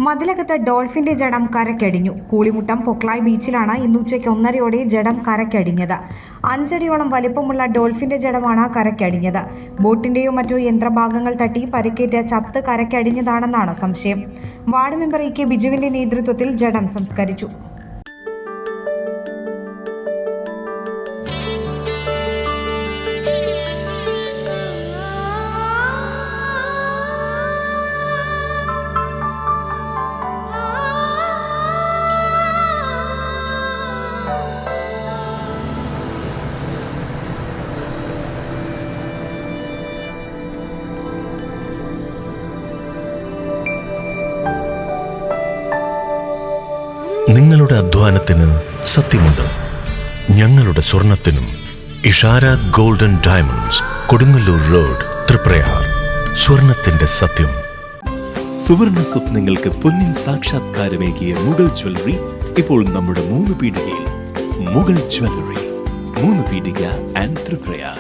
മതിലകത്ത് ഡോൾഫിന്റെ ജഡം കരക്കടിഞ്ഞു. കൂളിമുട്ടം പൊക്ലായ് ബീച്ചിലാണ് ഇന്ന് ഉച്ചയ്ക്ക് 1:30 ജഡം കരക്കടിഞ്ഞത്. 5 അടിയോളം വലിപ്പമുള്ള ഡോൾഫിന്റെ ജഡമാണ് കരക്കടിഞ്ഞത്. ബോട്ടിന്റെയോ മറ്റോ യന്ത്രഭാഗങ്ങൾ തട്ടി പരിക്കേറ്റ് ചത്ത് കരക്കടിഞ്ഞതാണെന്നാണ് സംശയം. വാർഡ് മെമ്പർ കെ ബിജുവിന്റെ നേതൃത്വത്തിൽ ജഡം സംസ്കരിച്ചു. നിങ്ങളുടെ അധ്വാനത്തിന് സത്യമുണ്ട്. ഞങ്ങളുടെ സ്വർണത്തിനും. Ishara golden diamonds, Kodungallur road, Triprayar. സ്വർണത്തിന്റെ സത്യം. സുവർണ സ്വപ്നങ്ങൾക്ക് പൊന്നിൻ സാക്ഷാത്കാരമേകിയ മുഗൾ ജ്വല്ലറി ഇപ്പോൾ നമ്മുടെ 3 പീടികയിൽ. മുഗൾ ജ്വല്ലറി, 3 പീടിക ആൻഡ് തൃപ്രയാർ.